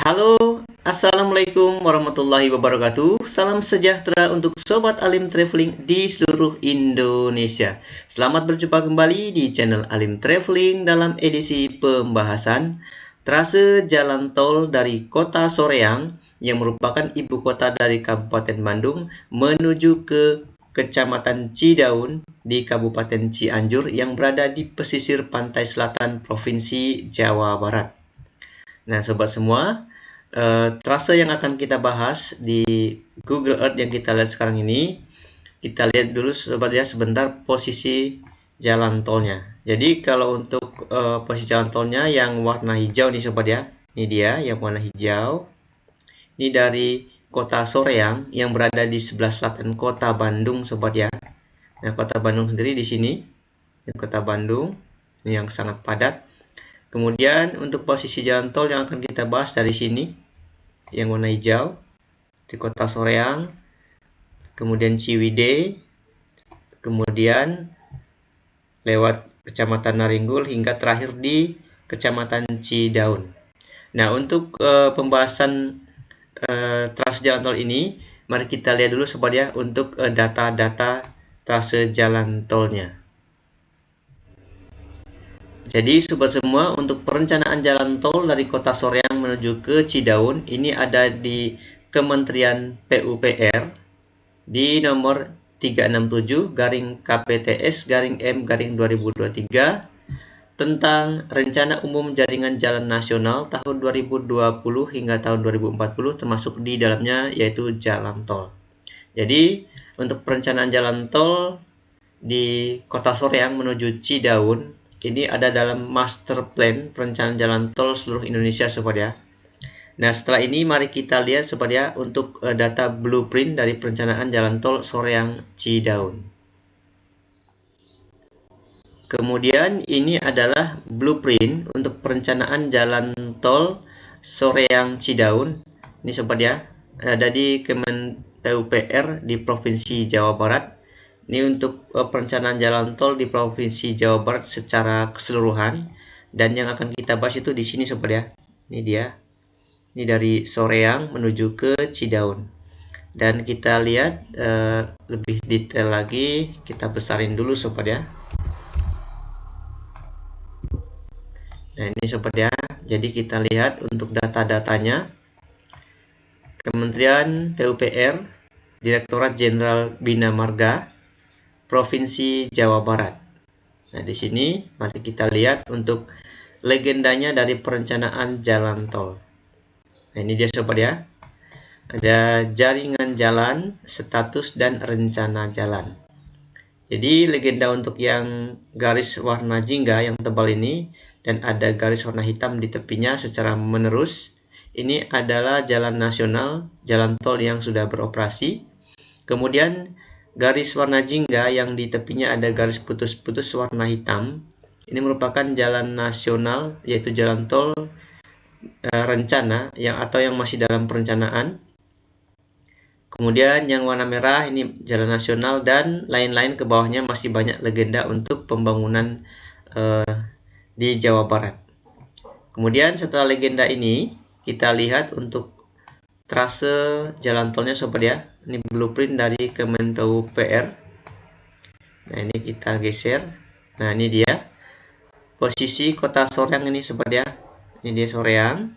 Halo, Assalamualaikum warahmatullahi wabarakatuh. Salam sejahtera untuk Sobat Alim Traveling di seluruh Indonesia. Selamat berjumpa kembali di channel Alim Traveling dalam edisi pembahasan trase jalan tol dari kota Soreang yang merupakan ibu kota dari Kabupaten Bandung menuju ke Kecamatan Cidaun di Kabupaten Cianjur yang berada di pesisir pantai selatan Provinsi Jawa Barat. Nah, sobat semua, trase yang akan kita bahas di Google Earth yang kita lihat sekarang ini, kita lihat dulu sobat ya sebentar posisi jalan tolnya. Jadi kalau untuk posisi jalan tolnya yang warna hijau nih sobat ya, ini dia yang warna hijau. Ini dari kota Soreang yang berada di sebelah selatan kota Bandung sobat ya. Nah, kota Bandung sendiri di sini, kota Bandung yang sangat padat. Kemudian untuk posisi jalan tol yang akan kita bahas dari sini, yang warna hijau, di kota Soreang, kemudian Ciwidey, kemudian lewat Kecamatan Naringgul hingga terakhir di Kecamatan Cidaun. Nah, untuk pembahasan trase jalan tol ini, mari kita lihat dulu sobat ya untuk data-data trase jalan tolnya. Jadi sobat semua, untuk perencanaan jalan tol dari kota Soreang menuju ke Cidaun ini ada di Kementerian PUPR di nomor 367 garing KPTS garing M garing 2023 tentang Rencana Umum Jaringan Jalan Nasional tahun 2020 hingga tahun 2040 termasuk di dalamnya yaitu jalan tol. Jadi untuk perencanaan jalan tol di kota Soreang menuju Cidaun ini ada dalam master plan perencanaan jalan tol seluruh Indonesia sobat ya. Nah, setelah ini mari kita lihat sobat ya untuk data blueprint dari perencanaan jalan tol Soreang Cidaun. Kemudian ini adalah blueprint untuk perencanaan jalan tol Soreang Cidaun. Ini sobat ya, ada di Kemen PUPR di Provinsi Jawa Barat. Ini untuk perencanaan jalan tol di Provinsi Jawa Barat secara keseluruhan, dan yang akan kita bahas itu di sini sobat ya. Ini dia. Ini dari Soreang menuju ke Cidaun. Dan kita lihat lebih detail lagi, kita besarin dulu sobat ya. Nah, ini sobat ya. Jadi kita lihat untuk data-datanya. Kementerian PUPR, Direktorat Jenderal Bina Marga, Provinsi Jawa Barat. Nah, di sini mari kita lihat untuk legendanya dari perencanaan jalan tol. Nah, ini dia sobat ya. Ada jaringan jalan, status dan rencana jalan. Jadi legenda untuk yang garis warna jingga yang tebal ini dan ada garis warna hitam di tepinya secara menerus. Ini adalah jalan nasional, jalan tol yang sudah beroperasi. Kemudian garis warna jingga yang di tepinya ada garis putus-putus warna hitam. Ini merupakan jalan nasional yaitu jalan tol rencana atau yang masih dalam perencanaan. Kemudian yang warna merah ini jalan nasional dan lain-lain ke bawahnya masih banyak legenda untuk pembangunan di Jawa Barat. Kemudian setelah legenda ini kita lihat untuk trase jalan tolnya sobat ya. Ini blueprint dari Kementerian PUPR. Nah, ini kita geser. Nah, ini dia posisi kota Soreang ini sobat ya. Ini dia Soreang.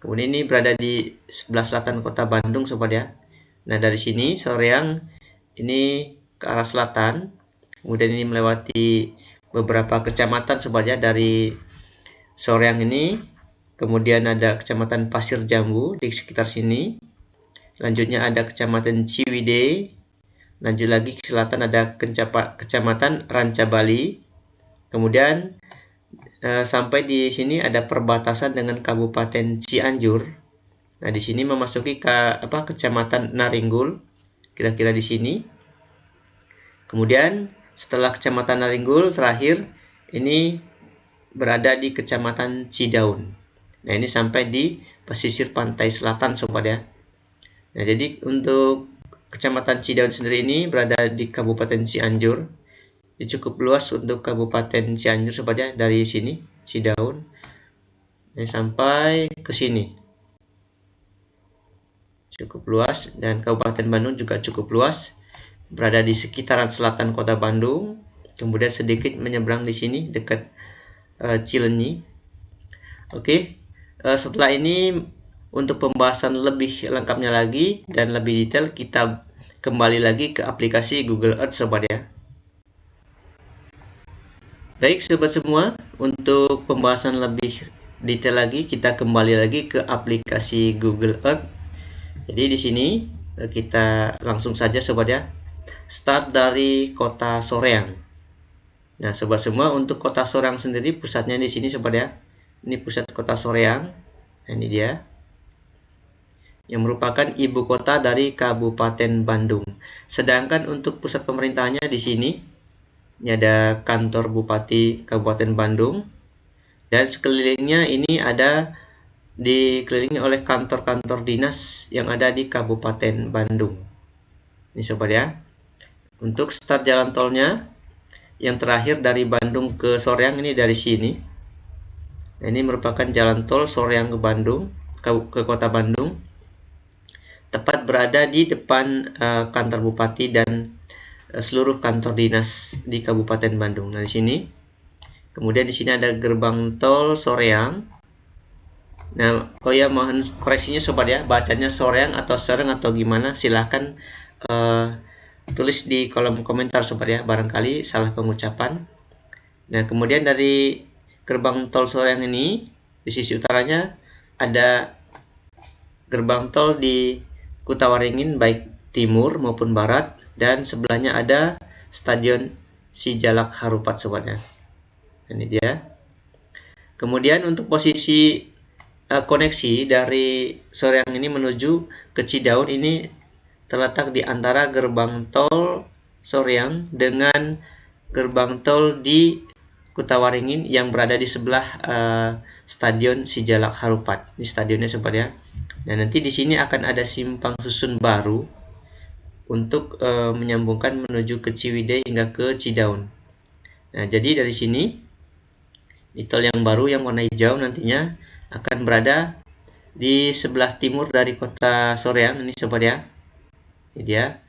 Kemudian ini berada di sebelah selatan kota Bandung sobat ya. Nah, dari sini Soreang ini ke arah selatan. Kemudian ini melewati beberapa kecamatan sobat ya dari Soreang ini. Kemudian ada Kecamatan Pasir Jambu di sekitar sini. Selanjutnya ada Kecamatan Ciwidey. Lanjut lagi ke selatan ada Kecamatan Rancabali. Kemudian sampai di sini ada perbatasan dengan Kabupaten Cianjur. Nah, di sini memasuki Kecamatan Naringgul, kira-kira di sini. Kemudian setelah Kecamatan Naringgul terakhir ini berada di Kecamatan Cidaun. Nah, ini sampai di pesisir pantai selatan sobat ya. Nah, jadi untuk Kecamatan Cidaun sendiri ini berada di Kabupaten Cianjur. Ini cukup luas untuk Kabupaten Cianjur sobat ya, dari sini Cidaun ini sampai ke sini. cukup luas, dan Kabupaten Bandung juga cukup luas, berada di sekitaran selatan Kota Bandung, kemudian sedikit menyeberang di sini dekat Cileunyi. Oke, setelah ini untuk pembahasan lebih lengkapnya lagi dan lebih detail, kita kembali lagi ke aplikasi Google Earth sobat ya. Baik sobat semua, untuk pembahasan lebih detail lagi, kita kembali lagi ke aplikasi Google Earth. Jadi di sini kita langsung saja sobat ya, start dari kota Soreang. Nah sobat semua, untuk kota Soreang sendiri pusatnya di sini sobat ya. Ini pusat kota Soreang. Nah, ini dia, yang merupakan ibu kota dari Kabupaten Bandung. Sedangkan untuk pusat pemerintahannya di sini, ini ada kantor Bupati Kabupaten Bandung, dan sekelilingnya ini ada dikelilingi oleh kantor-kantor dinas yang ada di Kabupaten Bandung. Ini sobat ya. Untuk start jalan tolnya, yang terakhir dari Bandung ke Soreang ini dari sini. Nah, ini merupakan jalan tol Soreang ke Bandung, ke kota Bandung. Tepat berada di depan kantor bupati dan seluruh kantor dinas di Kabupaten Bandung. Nah, di sini. Kemudian di sini ada gerbang tol Soreang. Nah, oh ya, mohon koreksinya sobat ya, bacanya Soreang atau Sereng atau gimana, silahkan tulis di kolom komentar sobat ya, barangkali salah pengucapan. Nah, kemudian dari gerbang tol Soreang ini, di sisi utaranya ada gerbang tol di Kutawaringin baik timur maupun barat, dan sebelahnya ada Stadion Sijalak Harupat sobatnya. Ini dia. Kemudian untuk posisi koneksi dari Soreang ini menuju ke Cidaun ini terletak di antara gerbang tol Soreang dengan gerbang tol di Kutawaringin yang berada di sebelah Stadion Sijalak Harupat. Ini stadionnya sobat ya. Nah, nanti di sini akan ada simpang susun baru untuk menyambungkan menuju ke Ciwidey hingga ke Cidaun. Nah, jadi dari sini di tol yang baru yang warna hijau nantinya akan berada di sebelah timur dari kota Soreang ini sobat ya. Ini dia.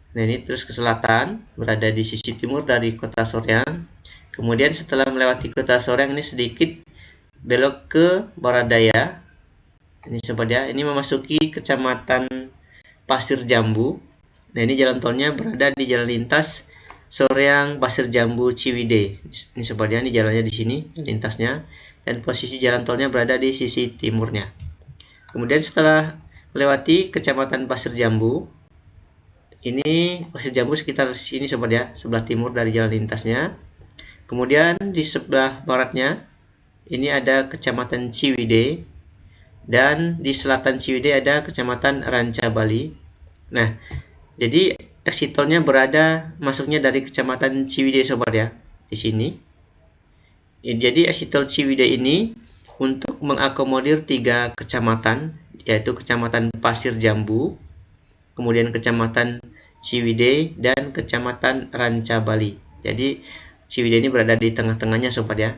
Nah, ini terus ke selatan, berada di sisi timur dari kota Soreang. Kemudian setelah melewati kota Soreang ini sedikit belok ke barat daya. Ini sobat ya, ini memasuki kecamatan Pasir Jambu. Nah, ini jalan tolnya berada di jalan lintas Soreang Pasir Jambu Ciwidey. Ini sobat ya, ini jalannya di sini, lintasnya, dan posisi jalan tolnya berada di sisi timurnya. Kemudian setelah melewati kecamatan Pasir Jambu, ini Pasir Jambu sekitar sini sobat ya, sebelah timur dari jalan lintasnya. Kemudian di sebelah baratnya ini ada kecamatan Ciwidey, dan di selatan Ciwidey ada kecamatan Ranca Bali. Nah, jadi exit tolnya berada masuknya dari kecamatan Ciwidey sobat ya, di sini. Jadi exit tol Ciwidey ini untuk mengakomodir 3 kecamatan, yaitu kecamatan Pasir Jambu, kemudian kecamatan Ciwidey, dan kecamatan Ranca Bali. Jadi Ciwidey ini berada di tengah-tengahnya sobat ya.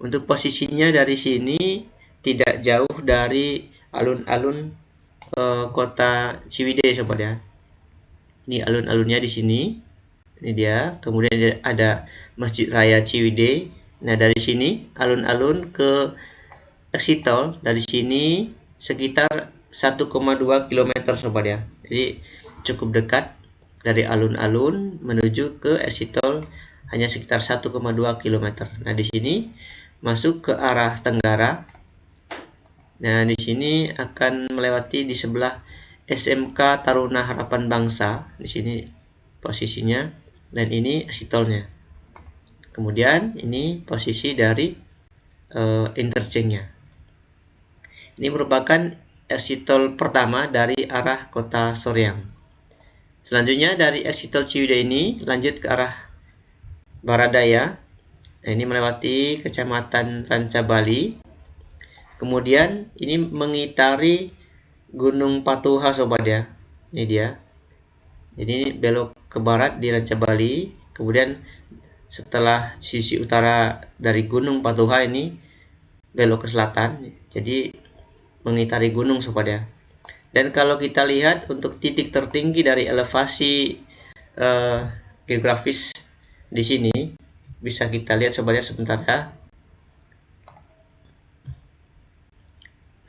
Untuk posisinya dari sini tidak jauh dari alun-alun kota Ciwidey sobat ya. Ini alun-alunnya di sini. Ini dia. Kemudian ada Masjid Raya Ciwidey. Nah, dari sini alun-alun ke exit tol dari sini sekitar 1,2 km sobat ya. Jadi cukup dekat dari alun-alun menuju ke exit tol, hanya sekitar 1,2 km. Nah, di sini masuk ke arah tenggara. Nah, di sini akan melewati di sebelah SMK Taruna Harapan Bangsa. Di sini posisinya, dan ini exit tolnya. Kemudian ini posisi dari interchange-nya. Ini merupakan exit tol pertama dari arah kota Soreang. Selanjutnya dari exit tol Ciwidey ini lanjut ke arah barat daya. Nah, ini melewati kecamatan Ranca Bali. Kemudian ini mengitari Gunung Patuha sobat ya. Ini dia. Jadi belok ke barat di Ranca Bali. Kemudian setelah sisi utara dari Gunung Patuha ini belok ke selatan. Jadi mengitari gunung sobat ya. Dan kalau kita lihat untuk titik tertinggi dari elevasi geografis di sini, bisa kita lihat sobat ya sebentar ya.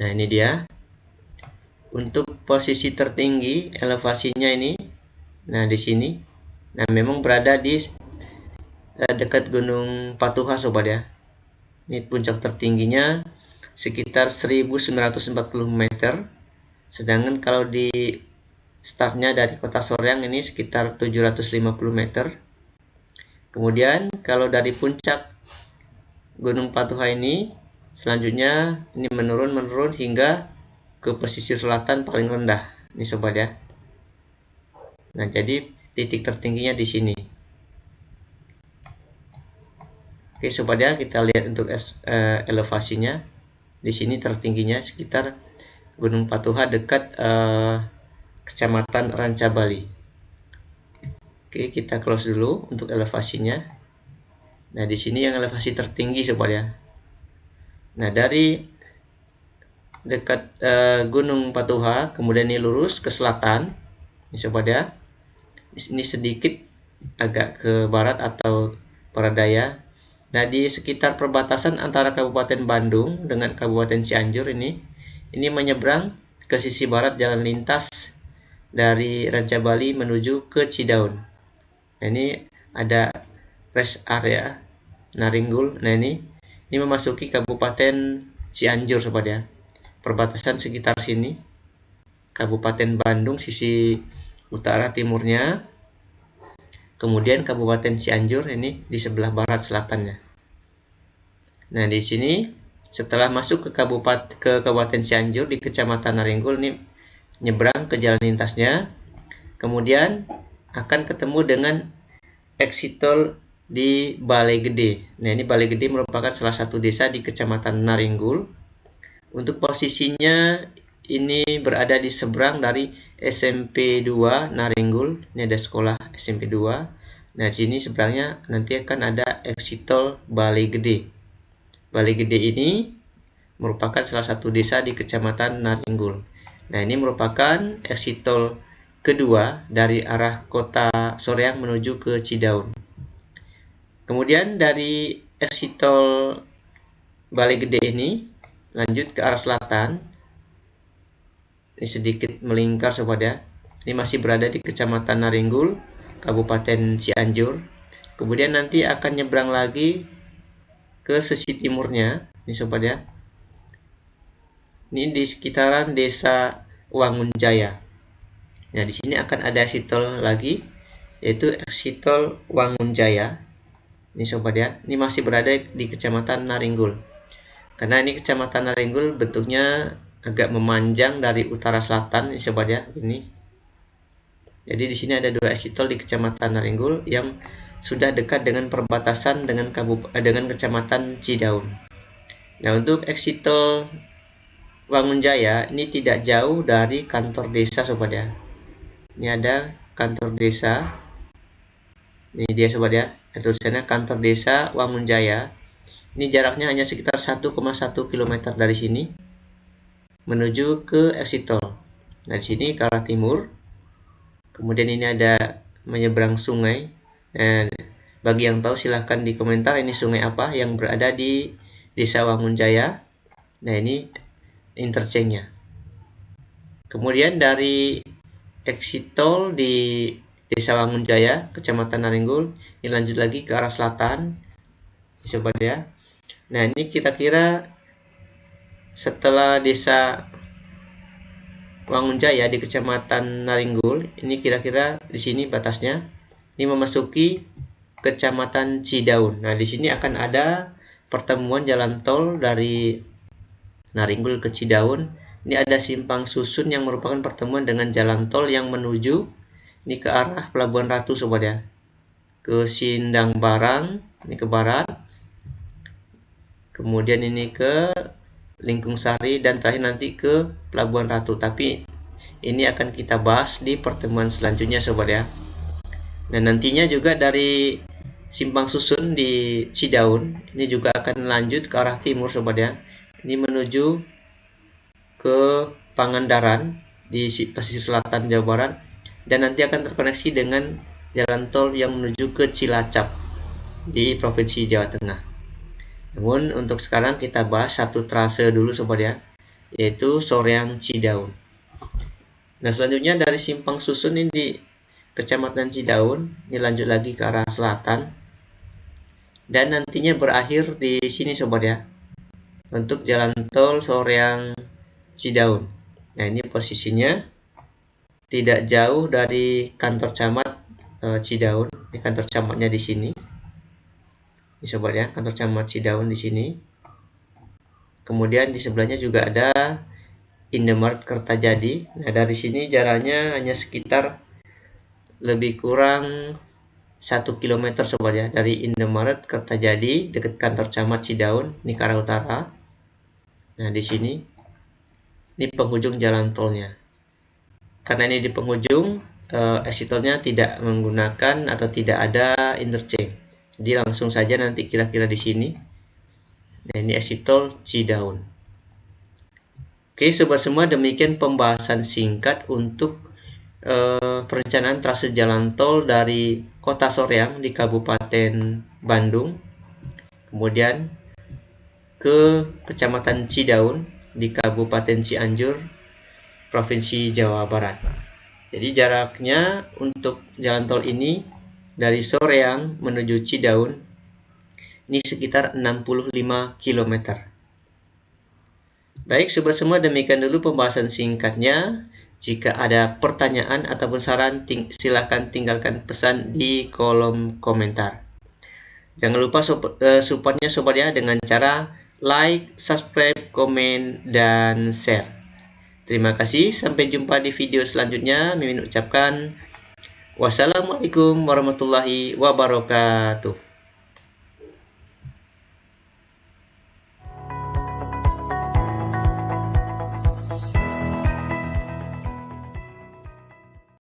Nah ini dia untuk posisi tertinggi elevasinya ini. Nah di sini, nah memang berada di dekat Gunung Patuha sobat ya. Ini puncak tertingginya sekitar 1940 meter. Sedangkan kalau di startnya dari kota Soreang ini sekitar 750 meter. Kemudian kalau dari puncak Gunung Patuha ini selanjutnya ini menurun hingga ke pesisir selatan paling rendah. Ini sobat ya. Nah, jadi titik tertingginya di sini. Oke sobat ya, kita lihat untuk elevasinya. Di sini tertingginya sekitar Gunung Patuha dekat Kecamatan Ranca Bali. Oke, kita close dulu untuk elevasinya. Nah, di sini yang elevasi tertinggi sobat ya. Nah, dari dekat Gunung Patuha, kemudian ini lurus ke selatan. Ini sobat ya. Ini sedikit agak ke barat atau barat daya. Nah, di sekitar perbatasan antara Kabupaten Bandung dengan Kabupaten Cianjur ini menyeberang ke sisi barat jalan lintas dari Ranca Bali menuju ke Cidaun. Nah, ini ada rest area Naringgul. Nah, ini memasuki Kabupaten Cianjur sobat ya. Perbatasan sekitar sini Kabupaten Bandung sisi utara timurnya. Kemudian Kabupaten Cianjur ini di sebelah barat selatannya. Nah, di sini setelah masuk ke Kabupaten Cianjur di Kecamatan Naringgul ini nyebrang ke jalan lintasnya, kemudian akan ketemu dengan exit tol di Balai Gede. Nah, ini Balai Gede merupakan salah satu desa di Kecamatan Naringgul. Untuk posisinya ini berada di seberang dari SMP 2 Naringgul. Ini ada sekolah SMP 2. Nah, di sini seberangnya nanti akan ada exit tol Balai Gede. Balai Gede ini merupakan salah satu desa di Kecamatan Naringgul. Nah, ini merupakan exit tol kedua dari arah kota Soreang menuju ke Cidaun. Kemudian dari exit tol Balai Gede ini lanjut ke arah selatan. Ini sedikit melingkar sobat ya. Ini masih berada di Kecamatan Naringgul, Kabupaten Cianjur. Kemudian nanti akan nyebrang lagi ke sisi timurnya, ini sobat ya. Ini di sekitaran Desa Wangunjaya. Nah, di sini akan ada exit tol lagi, yaitu exit tol Wangunjaya. Ini sobat ya. Ini masih berada di Kecamatan Naringgul. Karena ini Kecamatan Naringgul bentuknya agak memanjang dari utara selatan, ini sobat ya. Ini. Jadi di sini ada dua exit tol di Kecamatan Naringgul yang sudah dekat dengan perbatasan dengan Kecamatan Cidaun. Nah, untuk exit tol Wangunjaya ini tidak jauh dari kantor desa sobat ya. Ini ada kantor desa. Ini dia sobat ya. Tulisannya kantor desa Wangunjaya. Ini jaraknya hanya sekitar 1,1 km dari sini menuju ke exit tol. Nah, di sini ke arah timur. Kemudian ini ada menyeberang sungai. Nah, bagi yang tahu silahkan di komentar ini sungai apa yang berada di Desa Wangunjaya. Nah, ini interchange-nya. Kemudian dari exit tol di Desa Wangunjaya, Kecamatan Naringgul, ini lanjut lagi ke arah selatan. Sobat ya. Nah, ini kira-kira setelah Desa Wangunjaya di Kecamatan Naringgul, ini kira-kira di sini batasnya. Ini memasuki Kecamatan Cidaun. Nah, di sini akan ada pertemuan jalan tol dari Naringgul ke Cidaun. Ini ada simpang susun yang merupakan pertemuan dengan jalan tol yang menuju ini ke arah Pelabuhan Ratu sobat ya. Ke Sindang Barang, ini ke barat. Kemudian ini ke Lingkung Sari dan terakhir nanti ke Pelabuhan Ratu. Tapi ini akan kita bahas di pertemuan selanjutnya sobat ya. Nah, nantinya juga dari simpang susun di Cidaun ini juga akan lanjut ke arah timur sobat ya. Ini menuju ke Pangandaran di pesisir selatan Jawa Barat, dan nanti akan terkoneksi dengan jalan tol yang menuju ke Cilacap di Provinsi Jawa Tengah. Namun untuk sekarang kita bahas satu trase dulu sobat ya, yaitu Soreang Cidaun. Nah, selanjutnya dari Simpang Susun ini di Kecamatan Cidaun, ini lanjut lagi ke arah selatan dan nantinya berakhir di sini sobat ya, untuk jalan tol Soreang Cidaun. Nah, ini posisinya tidak jauh dari kantor camat Cidaun. Ini kantor camatnya di sini. Ini sobat ya, kantor camat Cidaun di sini. Kemudian di sebelahnya juga ada Indomaret Kertajadi. Nah, dari sini jaraknya hanya sekitar lebih kurang 1 km sobat ya, dari Indomaret Kertajadi dekat kantor camat Cidaun, ini ke arah utara. Nah, di sini ini penghujung jalan tolnya. Karena ini di penghujung, exit tolnya tidak menggunakan atau tidak ada interchange. Jadi langsung saja nanti kira-kira di sini. Nah, ini exit tol Cidaun. Oke sobat semua, demikian pembahasan singkat untuk perencanaan trase jalan tol dari Kota Soreang di Kabupaten Bandung, kemudian ke Kecamatan Cidaun di Kabupaten Cianjur, Provinsi Jawa Barat. Jadi jaraknya untuk jalan tol ini dari Soreang menuju Cidaun ini sekitar 65 km. Baik sobat semua, demikian dulu pembahasan singkatnya. Jika ada pertanyaan ataupun saran, silakan tinggalkan pesan di kolom komentar. Jangan lupa supportnya sobat ya dengan cara like, subscribe, komen, dan share. Terima kasih, sampai jumpa di video selanjutnya. Mimin ucapkan wassalamualaikum warahmatullahi wabarakatuh.